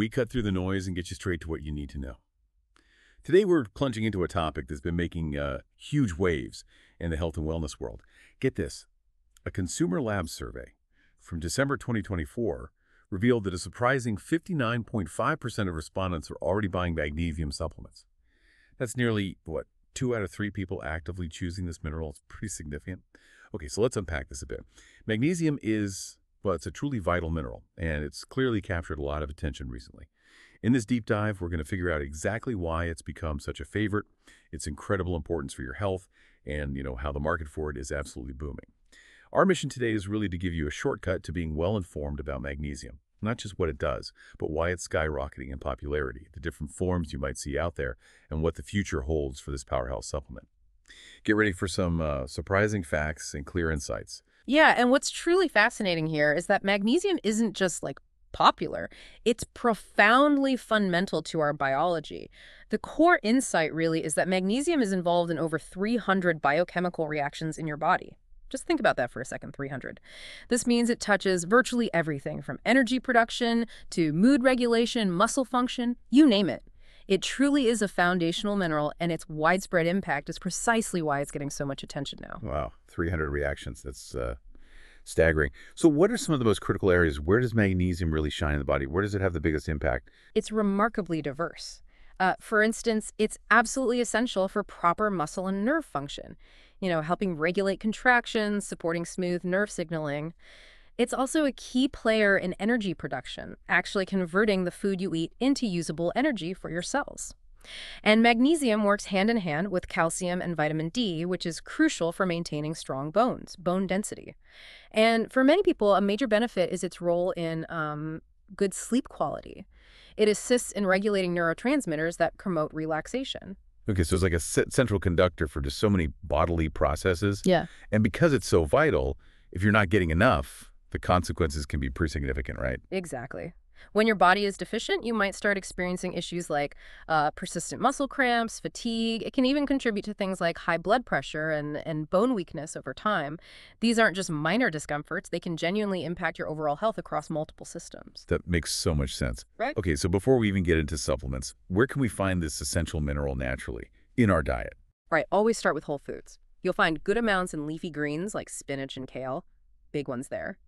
we cut through the noise and get you straight to what you need to know. Today, we're plunging into a topic that's been making huge waves in the health and wellness world. Get this. A consumer lab survey from December 2024 revealed that a surprising 59.5% of respondents are already buying magnesium supplements. That's nearly, 2 out of 3 people actively choosing this mineral. It's pretty significant. Okay, so let's unpack this a bit. Magnesium is, it's a truly vital mineral, and it's clearly captured a lot of attention recently. In this deep dive, we're going to figure out exactly why it's become such a favorite, its incredible importance for your health, and how the market for it is absolutely booming. Our mission today is really to give you a shortcut to being well-informed about magnesium, not just what it does, but why it's skyrocketing in popularity, the different forms you might see out there, and what the future holds for this powerhouse supplement. Get ready for some surprising facts and clear insights. Yeah, and what's truly fascinating here is that magnesium isn't just popular. It's profoundly fundamental to our biology. The core insight really is that magnesium is involved in over 300 biochemical reactions in your body. Just think about that for a second, 300. This means it touches virtually everything from energy production to mood regulation, muscle function, you name it. It truly is a foundational mineral, and its widespread impact is precisely why it's getting so much attention now. Wow, 300 reactions. That's staggering. So what are some of the most critical areas? Where does magnesium really shine in the body? Where does it have the biggest impact? It's remarkably diverse. For instance, it's absolutely essential for proper muscle and nerve function, helping regulate contractions, supporting smooth nerve signaling. It's also a key player in energy production, actually converting the food you eat into usable energy for your cells. And magnesium works hand in hand with calcium and vitamin D, which is crucial for maintaining strong bones, bone density. And for many people, a major benefit is its role in good sleep quality. It assists in regulating neurotransmitters that promote relaxation. Okay, so it's like a central conductor for just so many bodily processes. Yeah. And because it's so vital, if you're not getting enough, the consequences can be pretty significant, right? Exactly. When your body is deficient, you might start experiencing issues like persistent muscle cramps, fatigue. It can even contribute to things like high blood pressure and bone weakness over time. These aren't just minor discomforts. They can genuinely impact your overall health across multiple systems. That makes so much sense. Right. Okay, so before we even get into supplements, where can we find this essential mineral naturally in our diet? Right. Always start with whole foods. You'll find good amounts in leafy greens like spinach and kale. Big ones there.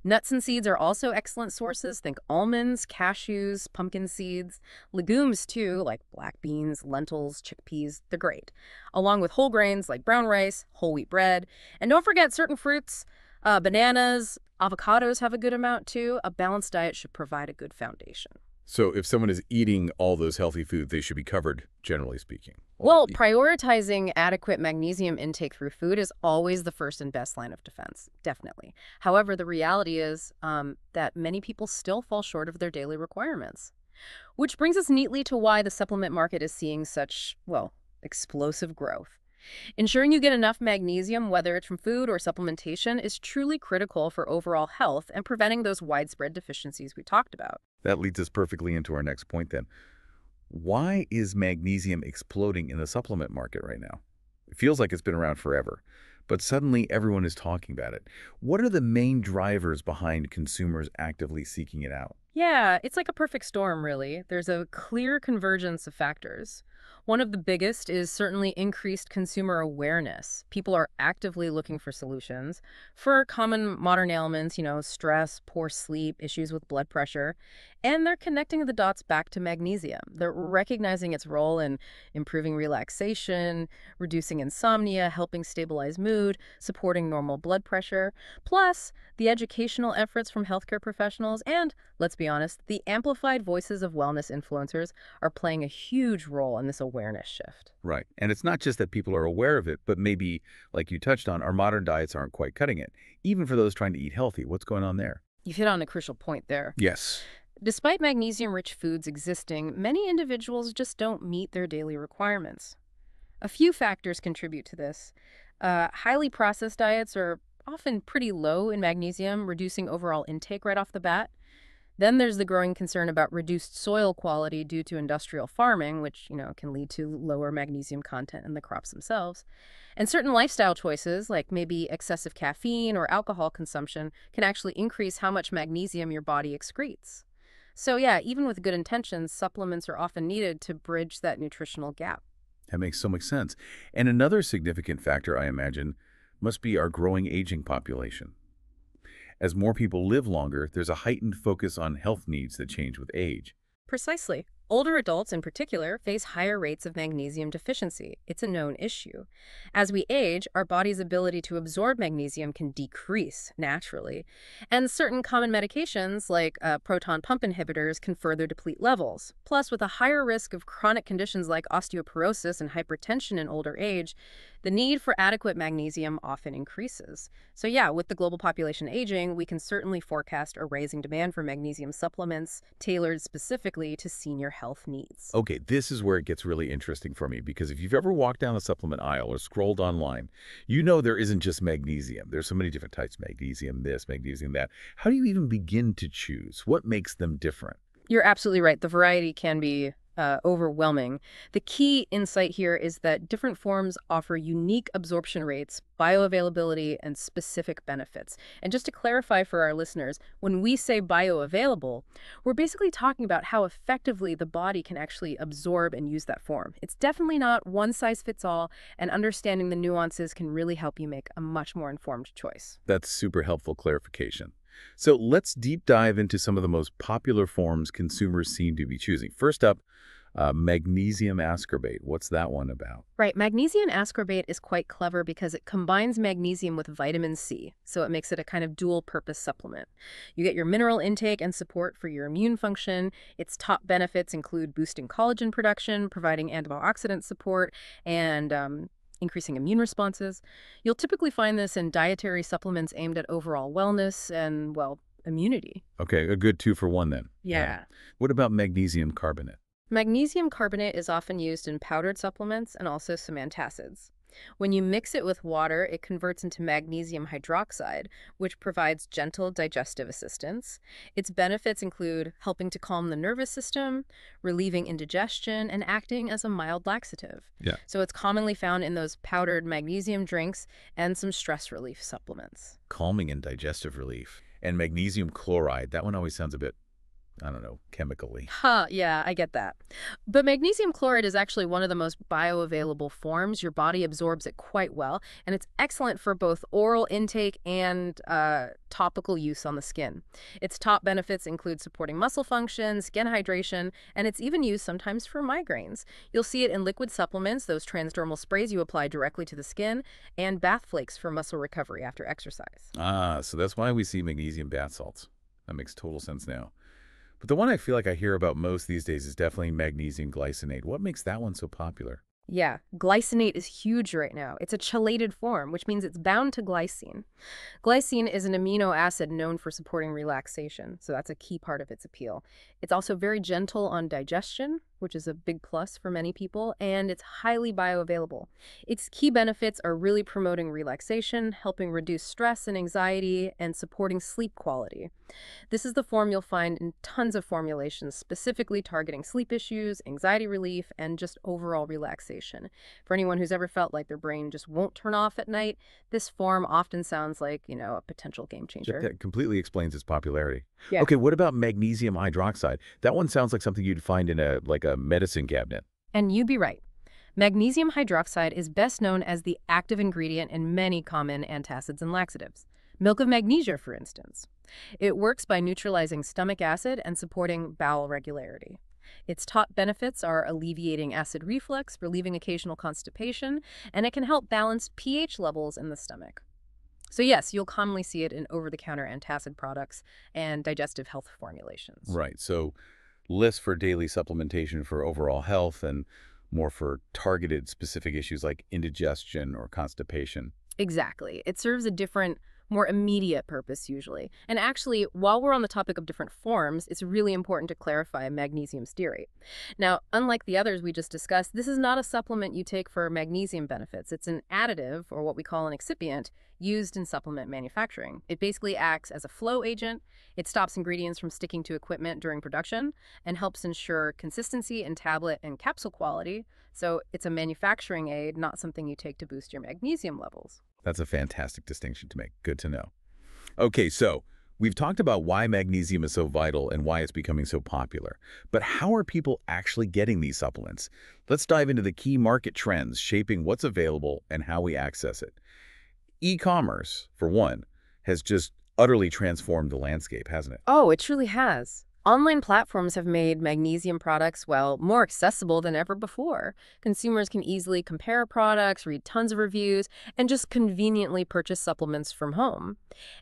Nuts and seeds are also excellent sources. Think almonds, cashews, pumpkin seeds. Legumes, too, like black beans, lentils, chickpeas. They're great. Along with whole grains like brown rice, whole wheat bread. And don't forget certain fruits, bananas, avocados have a good amount, too. A balanced diet should provide a good foundation. So if someone is eating all those healthy foods, they should be covered, generally speaking. Well, prioritizing adequate magnesium intake through food is always the first and best line of defense, definitely. However, the reality is that many people still fall short of their daily requirements. Which brings us neatly to why the supplement market is seeing such, explosive growth. Ensuring you get enough magnesium, whether it's from food or supplementation, is truly critical for overall health and preventing those widespread deficiencies we talked about. That leads us perfectly into our next point then. Why is magnesium exploding in the supplement market right now? It feels like it's been around forever, but suddenly everyone is talking about it. What are the main drivers behind consumers actively seeking it out? Yeah, it's like a perfect storm, really. There's a clear convergence of factors. One of the biggest is certainly increased consumer awareness. People are actively looking for solutions for common modern ailments, stress, poor sleep, issues with blood pressure, and they're connecting the dots back to magnesium. They're recognizing its role in improving relaxation, reducing insomnia, helping stabilize mood, supporting normal blood pressure, plus the educational efforts from healthcare professionals and, let's be honest, the amplified voices of wellness influencers are playing a huge role in this awareness shift. Right. And it's not just that people are aware of it, but maybe, like you touched on, our modern diets aren't quite cutting it. Even for those trying to eat healthy, what's going on there? You've hit on a crucial point there. Yes. Despite magnesium-rich foods existing, many individuals just don't meet their daily requirements. A few factors contribute to this. Highly processed diets are often pretty low in magnesium, reducing overall intake right off the bat. Then there's the growing concern about reduced soil quality due to industrial farming, which, can lead to lower magnesium content in the crops themselves. And certain lifestyle choices, like maybe excessive caffeine or alcohol consumption, can actually increase how much magnesium your body excretes. So yeah, even with good intentions, supplements are often needed to bridge that nutritional gap. That makes so much sense. And another significant factor, I imagine, must be our growing aging population. As more people live longer, there's a heightened focus on health needs that change with age. Precisely. Older adults in particular face higher rates of magnesium deficiency. It's a known issue. As we age, our body's ability to absorb magnesium can decrease naturally. And certain common medications, like proton pump inhibitors, can further deplete levels. Plus, with a higher risk of chronic conditions like osteoporosis and hypertension in older age, the need for adequate magnesium often increases. So yeah, with the global population aging, we can certainly forecast a rising demand for magnesium supplements tailored specifically to senior health needs. Okay, this is where it gets really interesting for me because if you've ever walked down a supplement aisle or scrolled online, you know there isn't just magnesium. There's so many different types, magnesium this, magnesium that. How do you even begin to choose? What makes them different? You're absolutely right. The variety can be overwhelming. The key insight here is that different forms offer unique absorption rates, bioavailability, and specific benefits. And just to clarify for our listeners, when we say bioavailable, we're basically talking about how effectively the body can actually absorb and use that form. It's definitely not one size fits all, and understanding the nuances can really help you make a much more informed choice. That's super helpful clarification. So let's deep dive into some of the most popular forms consumers seem to be choosing. First up, magnesium ascorbate. What's that one about? Right, magnesium ascorbate is quite clever because it combines magnesium with vitamin C, so it makes it a kind of dual-purpose supplement. You get your mineral intake and support for your immune function. Its top benefits include boosting collagen production, providing antioxidant support, and increasing immune responses. You'll typically find this in dietary supplements aimed at overall wellness and, well, immunity. Okay, a good 2-for-1 then. Yeah. What about magnesium carbonate? Magnesium carbonate is often used in powdered supplements and also some antacids. When you mix it with water, it converts into magnesium hydroxide, which provides gentle digestive assistance. Its benefits include helping to calm the nervous system, relieving indigestion, and acting as a mild laxative. Yeah. So it's commonly found in those powdered magnesium drinks and some stress relief supplements. Calming and digestive relief. And magnesium chloride, that one always sounds a bit, I don't know, chemically. Yeah, I get that. But magnesium chloride is actually one of the most bioavailable forms. Your body absorbs it quite well, and it's excellent for both oral intake and topical use on the skin. Its top benefits include supporting muscle function, skin hydration, and it's even used sometimes for migraines. You'll see it in liquid supplements, those transdermal sprays you apply directly to the skin, and bath flakes for muscle recovery after exercise. Ah, so that's why we see magnesium bath salts. That makes total sense now. But the one I feel like I hear about most these days is definitely magnesium glycinate. What makes that one so popular? Yeah, glycinate is huge right now. It's a chelated form, which means it's bound to glycine. Glycine is an amino acid known for supporting relaxation, so that's a key part of its appeal. It's also very gentle on digestion, which is a big plus for many people, and it's highly bioavailable. Its key benefits are really promoting relaxation, helping reduce stress and anxiety, and supporting sleep quality. This is the form you'll find in tons of formulations, specifically targeting sleep issues, anxiety relief, and just overall relaxation. For anyone who's ever felt like their brain just won't turn off at night, this form often sounds like, a potential game changer. That completely explains its popularity. Yeah. Okay, what about magnesium hydroxide? That one sounds like something you'd find in a medicine cabinet. And you'd be right. Magnesium hydroxide is best known as the active ingredient in many common antacids and laxatives. Milk of magnesia, for instance. It works by neutralizing stomach acid and supporting bowel regularity. Its top benefits are alleviating acid reflux, relieving occasional constipation, and it can help balance pH levels in the stomach. So yes, you'll commonly see it in over-the-counter antacid products and digestive health formulations. Right, so less for daily supplementation for overall health and more for targeted specific issues like indigestion or constipation. Exactly. It serves a different, more immediate purpose usually. And actually, while we're on the topic of different forms, it's really important to clarify magnesium stearate. Now, unlike the others we just discussed, this is not a supplement you take for magnesium benefits. It's an additive, or what we call an excipient, used in supplement manufacturing. It basically acts as a flow agent. It stops ingredients from sticking to equipment during production and helps ensure consistency in tablet and capsule quality. So it's a manufacturing aid, not something you take to boost your magnesium levels. That's a fantastic distinction to make. Good to know. Okay, so We've talked about why magnesium is so vital and why it's becoming so popular. But how are people actually getting these supplements? Let's dive into the key market trends shaping what's available and how we access it. E-commerce, for one, has just utterly transformed the landscape, hasn't it? Oh, it truly has. Online platforms have made magnesium products, well, more accessible than ever before. Consumers can easily compare products, read tons of reviews, and just conveniently purchase supplements from home.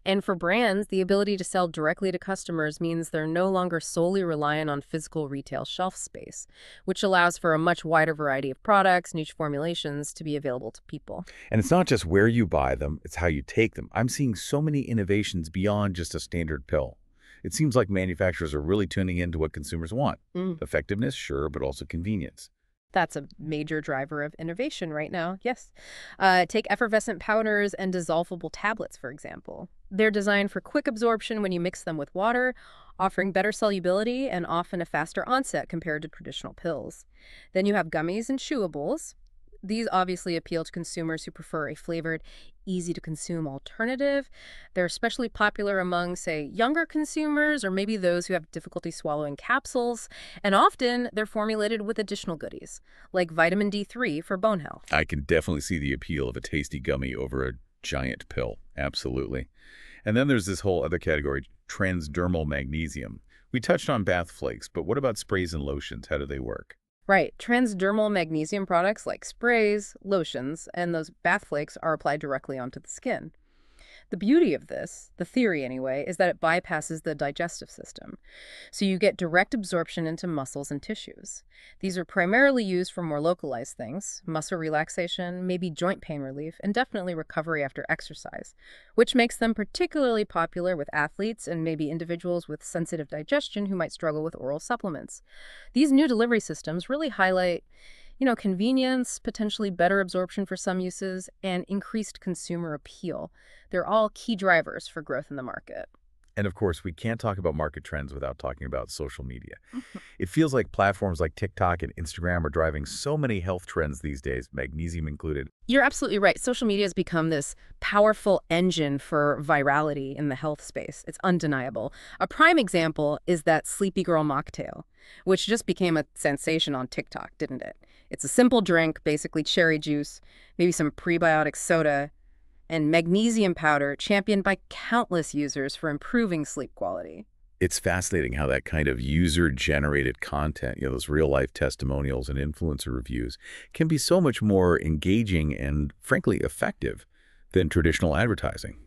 And for brands, the ability to sell directly to customers means they're no longer solely reliant on physical retail shelf space, which allows for a much wider variety of products, niche formulations to be available to people. And it's not just where you buy them, it's how you take them. I'm seeing so many innovations beyond just a standard pill. It seems like manufacturers are really tuning into what consumers want. Mm. Effectiveness, sure, but also convenience. That's a major driver of innovation right now, yes. Take effervescent powders and dissolvable tablets, for example. They're designed for quick absorption when you mix them with water, offering better solubility and often a faster onset compared to traditional pills. Then you have gummies and chewables. These obviously appeal to consumers who prefer a flavored, easy-to-consume alternative. They're especially popular among, say, younger consumers or maybe those who have difficulty swallowing capsules. And often, they're formulated with additional goodies, like vitamin D3 for bone health. I can definitely see the appeal of a tasty gummy over a giant pill. Absolutely. And then there's this whole other category, transdermal magnesium. We touched on bath flakes, but what about sprays and lotions? How do they work? Right. Transdermal magnesium products like sprays, lotions, and those bath flakes are applied directly onto the skin. The beauty of this, the theory anyway, is that it bypasses the digestive system. So you get direct absorption into muscles and tissues. These are primarily used for more localized things, muscle relaxation, maybe joint pain relief, and definitely recovery after exercise, which makes them particularly popular with athletes and maybe individuals with sensitive digestion who might struggle with oral supplements. These new delivery systems really highlight convenience, potentially better absorption for some uses, and increased consumer appeal. They're all key drivers for growth in the market. And of course, we can't talk about market trends without talking about social media. It feels like platforms like TikTok and Instagram are driving so many health trends these days, magnesium included. You're absolutely right. Social media has become this powerful engine for virality in the health space. It's undeniable. A prime example is that Sleepy Girl mocktail, which just became a sensation on TikTok, didn't it? It's a simple drink, basically cherry juice, maybe some prebiotic soda, and magnesium powder championed by countless users for improving sleep quality. It's fascinating how that kind of user-generated content, those real-life testimonials and influencer reviews, can be so much more engaging and, frankly, effective than traditional advertising,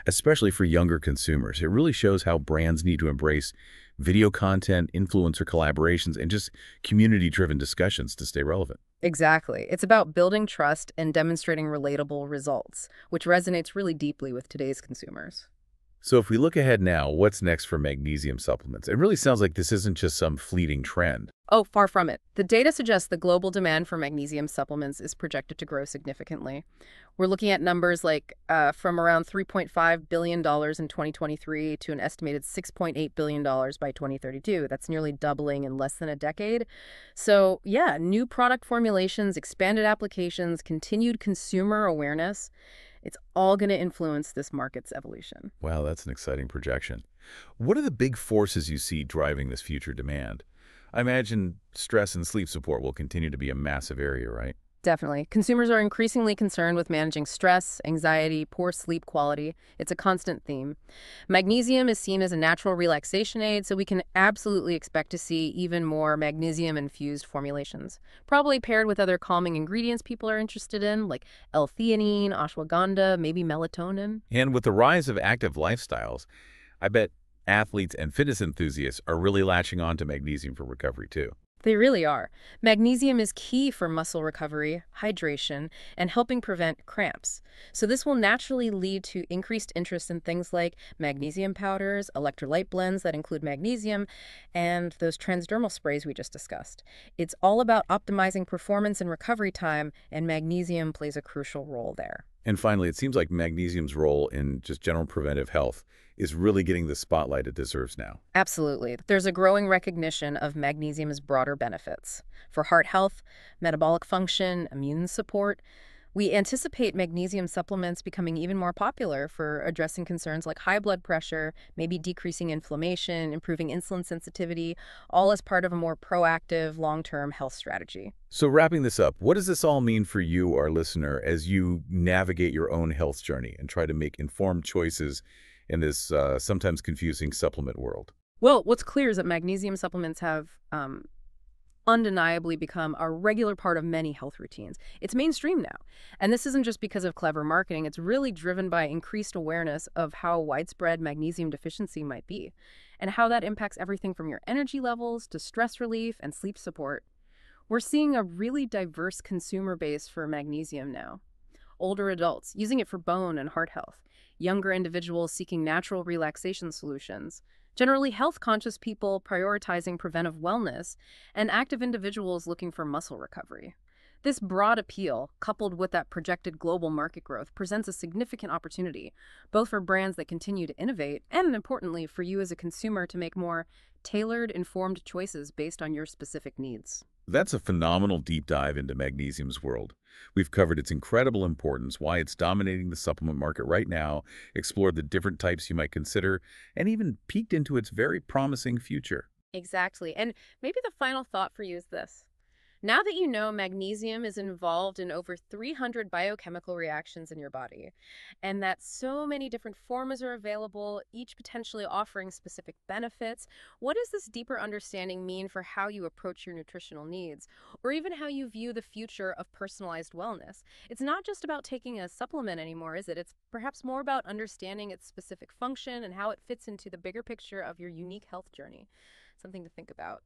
especially for younger consumers. It really shows how brands need to embrace video content, influencer collaborations, and just community-driven discussions to stay relevant. Exactly. It's about building trust and demonstrating relatable results, which resonates really deeply with today's consumers. So if we look ahead now, what's next for magnesium supplements? It really sounds like this isn't just some fleeting trend. Oh, far from it. The data suggests the global demand for magnesium supplements is projected to grow significantly. We're looking at numbers like from around $3.5 billion in 2023 to an estimated $6.8 billion by 2032. That's nearly doubling in less than a decade. So, yeah, new product formulations, expanded applications, continued consumer awareness. It's all going to influence this market's evolution. Wow, that's an exciting projection. What are the big forces you see driving this future demand? I imagine stress and sleep support will continue to be a massive area, right? Definitely. Consumers are increasingly concerned with managing stress, anxiety, poor sleep quality. It's a constant theme. Magnesium is seen as a natural relaxation aid, so we can absolutely expect to see even more magnesium-infused formulations, probably paired with other calming ingredients people are interested in, like L-theanine, ashwagandha, maybe melatonin. And with the rise of active lifestyles, I bet athletes and fitness enthusiasts are really latching on to magnesium for recovery too. They really are. Magnesium is key for muscle recovery, hydration, and helping prevent cramps. So this will naturally lead to increased interest in things like magnesium powders, electrolyte blends that include magnesium, and those transdermal sprays we just discussed. It's all about optimizing performance and recovery time, and magnesium plays a crucial role there. And finally, it seems like magnesium's role in just general preventive health is really getting the spotlight it deserves now. Absolutely. There's a growing recognition of magnesium's broader benefits for heart health, metabolic function, immune support. We anticipate magnesium supplements becoming even more popular for addressing concerns like high blood pressure, maybe decreasing inflammation, improving insulin sensitivity, all as part of a more proactive, long-term health strategy. So wrapping this up, what does this all mean for you, our listener, as you navigate your own health journey and try to make informed choices in this sometimes confusing supplement world? Well, what's clear is that magnesium supplements have undeniably become a regular part of many health routines. It's mainstream now. And this isn't just because of clever marketing, it's really driven by increased awareness of how widespread magnesium deficiency might be, and how that impacts everything from your energy levels to stress relief and sleep support. We're seeing a really diverse consumer base for magnesium now. Older adults using it for bone and heart health, younger individuals seeking natural relaxation solutions, generally health-conscious people prioritizing preventive wellness, and active individuals looking for muscle recovery. This broad appeal, coupled with that projected global market growth, presents a significant opportunity, both for brands that continue to innovate and, importantly, for you as a consumer to make more tailored, informed choices based on your specific needs. That's a phenomenal deep dive into magnesium's world. We've covered its incredible importance, why it's dominating the supplement market right now, explored the different types you might consider, and even peeked into its very promising future. Exactly. And maybe the final thought for you is this. Now that you know magnesium is involved in over 300 biochemical reactions in your body, and that so many different forms are available, each potentially offering specific benefits, what does this deeper understanding mean for how you approach your nutritional needs, or even how you view the future of personalized wellness? It's not just about taking a supplement anymore, is it? It's perhaps more about understanding its specific function and how it fits into the bigger picture of your unique health journey. Something to think about.